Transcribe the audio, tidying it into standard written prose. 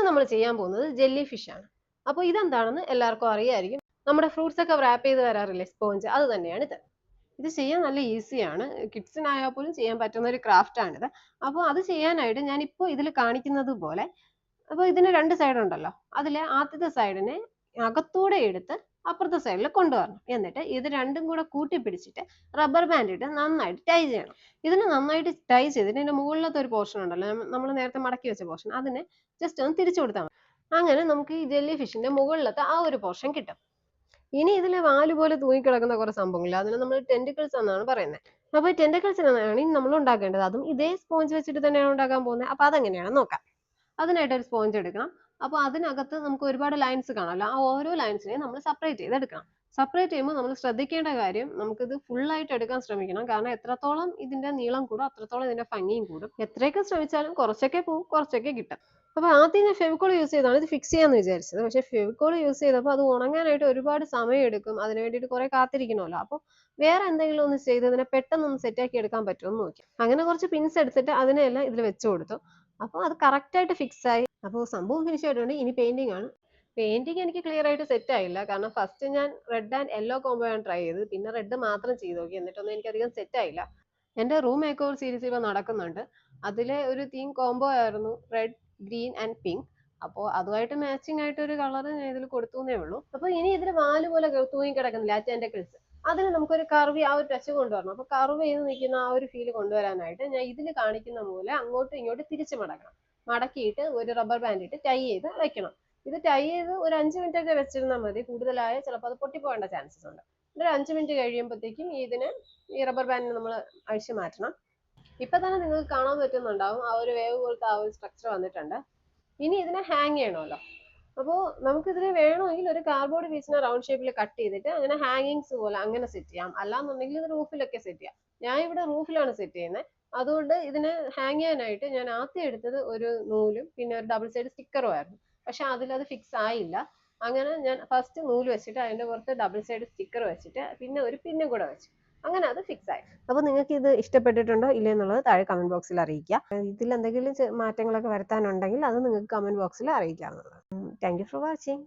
നമ്മൾ ചെയ്യാൻ പോകുന്നത് ജെല്ലി ഫിഷ് ആണ്. അപ്പോൾ ഇതെന്താണെന്ന് എല്ലാവർക്കും അറിയായിരിക്കും. നമ്മുടെ ഫ്രൂട്ട്സ് ഒക്കെ റാപ്പ് ചെയ്ത് വരാറില്ലേ സ്പോഞ്ച്, അത് തന്നെയാണ് ഇത്. ഇത് ചെയ്യാൻ നല്ല ഈസിയാണ്. കിഡ്സിനായാൽ പോലും ചെയ്യാൻ പറ്റുന്ന ഒരു ക്രാഫ്റ്റ് ആണിത്. അപ്പോൾ അത് ചെയ്യാനായിട്ട് ഞാനിപ്പോൾ ഇതിൽ കാണിക്കുന്നത് പോലെ, അപ്പോൾ ഇതിന് രണ്ട് സൈഡ് ഉണ്ടല്ലോ, അതിലെ ആദ്യത്തെ സൈഡിനെ അകത്തൂടെ എടുത്ത് അപ്പുറത്തെ സൈഡിൽ കൊണ്ടുവരണം. എന്നിട്ട് ഇത് രണ്ടും കൂടെ കൂട്ടി പിടിച്ചിട്ട് റബ്ബർ ബാൻഡ് ഇട്ട് നന്നായിട്ട് ടൈ ചെയ്യണം. ഇതിന് നന്നായിട്ട് ടൈ ചെയ്തിട്ട് ഇതിന്റെ മുകളിലത്തെ ഒരു പോർഷൻ ഉണ്ടല്ലോ, നമ്മൾ നേരത്തെ മടക്കി വെച്ച പോർഷൻ, അതിനെ ജസ്റ്റ് ഒന്ന് തിരിച്ചു കൊടുത്താൽ മതി. അങ്ങനെ നമുക്ക് ഈ ജെല്ലി ഫിഷിന്റെ മുകളിലത്തെ ആ ഒരു പോർഷൻ കിട്ടും. ഇനി ഇതിലെ വാല് പോലെ തൂങ്ങിക്കിടക്കുന്ന കുറെ സംഭവങ്ങളില്ല, അതിനെ നമ്മൾ ടെന്റിക്കിൾസ് എന്നാണ് പറയുന്നത്. അപ്പൊ ടെന്റിക്കിൾസ് ആണ് നമ്മൾ ഉണ്ടാക്കേണ്ടത്. അതും ഇതേ സ്പോഞ്ച് വെച്ചിട്ട് തന്നെയാണ് ഉണ്ടാക്കാൻ പോകുന്നത്. അപ്പൊ അതെങ്ങനെയാണെന്ന് നോക്കാം. അതിനായിട്ട് ഒരു സ്പോഞ്ച് എടുക്കണം. അപ്പോൾ അതിനകത്ത് നമുക്ക് ഒരുപാട് ലൈൻസ് കാണാമല്ലോ, ആ ഓരോ ലൈൻസിനെയും നമ്മൾ സെപ്പറേറ്റ് ചെയ്തെടുക്കണം. സെപ്പറേറ്റ് ചെയ്യുമ്പോൾ നമ്മൾ ശ്രദ്ധിക്കേണ്ട കാര്യം, നമുക്കിത് full ആയിട്ട് എടുക്കാൻ ശ്രമിക്കണം. കാരണം എത്രത്തോളം ഇതിന്റെ നീളം കൂടും അത്രത്തോളം ഇതിന്റെ ഭംഗിയും കൂടും. എത്രയൊക്കെ ശ്രമിച്ചാലും കുറച്ചൊക്കെ പോവും, കുറച്ചൊക്കെ കിട്ടും. അപ്പോൾ ആദ്യം ഞാൻ ഫെവിക്കോൾ യൂസ് ചെയ്താണ് ഇത് ഫിക്സ് ചെയ്യാന്ന് വിചാരിച്ചത്. പക്ഷേ ഫെവിക്കോൾ യൂസ് ചെയ്തപ്പോൾ അത് ഉണങ്ങാനായിട്ട് ഒരുപാട് സമയം എടുക്കും. അതിന് വേണ്ടിയിട്ട് കുറെ കാത്തിരിക്കണമല്ലോ. അപ്പോൾ വേറെ എന്തെങ്കിലും ഒന്ന് ചെയ്ത് ഇതിനെ പെട്ടെന്ന് സെറ്റാക്കി എടുക്കാൻ പറ്റുമോ എന്ന് നോക്കി. അങ്ങനെ കുറച്ച് പിൻസ് എടുത്തിട്ട് അതിനെല്ലാം ഇതിൽ വെച്ച് കൊടുത്തു. അപ്പോൾ അത് കറക്റ്റായിട്ട് ഫിക്സ് ആയി. അപ്പോൾ സംഭവം ഫിനിഷ് ആയിട്ടുണ്ട്. ഇനി പെയിന്റിംഗ് ആണ്. പെയിന്റിംഗ് എനിക്ക് ക്ലിയർ ആയിട്ട് സെറ്റ് ആയില്ല. കാരണം ഫസ്റ്റ് ഞാൻ റെഡ് ആൻഡ് യെല്ലോ കോംബോ ആണ് ട്രൈ ചെയ്തത്. പിന്നെ റെഡ് മാത്രം ചെയ്ത് നോക്കി. എന്നിട്ടൊന്നും എനിക്ക് അധികം സെറ്റ് ആയില്ല. എൻ്റെ റൂം മേക്ക് ഓവർ സീരീസ് ഇപ്പോൾ നടക്കുന്നുണ്ട്. അതിലെ ഒരു തീം കോംബോ ആയിരുന്നു റെഡ്, ഗ്രീൻ ആൻഡ് പിങ്ക്. അപ്പോൾ അതുമായിട്ട് മാച്ചിങ് ആയിട്ട് ഒരു കളർ ഞാൻ ഇതിൽ കൊടുത്തുന്നേ ഉള്ളൂ. അപ്പോൾ ഇനി ഇതിൽ വാല് പോലെ തൂങ്ങി കിടക്കുന്നില്ല ടെന്റക്കിൾസ്, അതിന് നമുക്കൊരു കർവ്, ആ ഒരു ടച്ച് കൊണ്ടുവരണം. അപ്പോൾ കർവ് ചെയ്ത് നിൽക്കുന്ന ആ ഒരു ഫീൽ കൊണ്ടുവരാനായിട്ട് ഞാൻ ഇതിൽ കാണിക്കുന്ന പോലെ അങ്ങോട്ടും ഇങ്ങോട്ടും തിരിച്ച് മടക്കണം. മടക്കിയിട്ട് ഒരു റബ്ബർ ബാൻഡ് ഇട്ട് ടൈ ചെയ്ത് വെക്കണം. ഇത് ടൈ ചെയ്ത് ഒരു 5 മിനിറ്റ് ഒക്കെ വെച്ചിരുന്നാൽ മതി. കൂടുതലായ ചിലപ്പോൾ അത് പൊട്ടിപ്പോകേണ്ട ചാൻസസ് ഉണ്ട്. ഒരു 5 മിനിറ്റ് കഴിയുമ്പോഴത്തേക്കും ഈ റബ്ബർ ബാൻഡിന് നമ്മൾ അഴിച്ചു മാറ്റണം. ഇപ്പൊ തന്നെ നിങ്ങൾക്ക് കാണാൻ പറ്റുന്നുണ്ടാവും, ആ ഒരു വേവ് പോലത്തെ ആ ഒരു സ്ട്രക്ചർ വന്നിട്ടുണ്ട്. ഇനി ഇതിനെ ഹാങ് ചെയ്യണമല്ലോ. അപ്പോൾ നമുക്കിതിന് വേണമെങ്കിൽ ഒരു കാർഡ്ബോർഡ് പീസിനെ റൗണ്ട് ഷേപ്പിൽ കട്ട് ചെയ്തിട്ട് അങ്ങനെ ഹാങ്ങിങ്സ് പോലെ അങ്ങനെ സെറ്റ് ചെയ്യാം. അല്ലാന്നുണ്ടെങ്കിൽ ഇത് റൂഫിലൊക്കെ സെറ്റ് ചെയ്യാം. ഞാൻ ഇവിടെ റൂഫിലാണ് സെറ്റ് ചെയ്യുന്നത്. അതുകൊണ്ട് ഇതിനെ ഹാങ് ചെയ്യാനായിട്ട് ഞാൻ ആദ്യം എടുത്തത് ഒരു നൂലും പിന്നെ ഒരു ഡബിൾ സൈഡ് സ്റ്റിക്കറും ആയിരുന്നു. പക്ഷെ അതിലത് ഫിക്സ് ആയില്ല. അങ്ങനെ ഞാൻ ഫസ്റ്റ് നൂല് വെച്ചിട്ട് അതിന്റെ പുറത്ത് ഡബിൾ സൈഡ് സ്റ്റിക്കർ വെച്ചിട്ട് പിന്നെ ഒരു പിന്നും കൂടെ വെച്ചു. അങ്ങനെ അത് ഫിക്സ് ആയി. അപ്പോൾ നിങ്ങൾക്ക് ഇത് ഇഷ്ടപ്പെട്ടിട്ടുണ്ടോ ഇല്ലേ എന്നുള്ളത് താഴെ കമന്റ് ബോക്സിൽ അറിയിക്കുക. ഇതിൽ എന്തെങ്കിലും മാറ്റങ്ങളൊക്കെ വരുത്താനുണ്ടെങ്കിൽ അത് നിങ്ങൾക്ക് കമന്റ് ബോക്സിൽ അറിയിക്കാവുന്നതാണ്. Thank you for watching.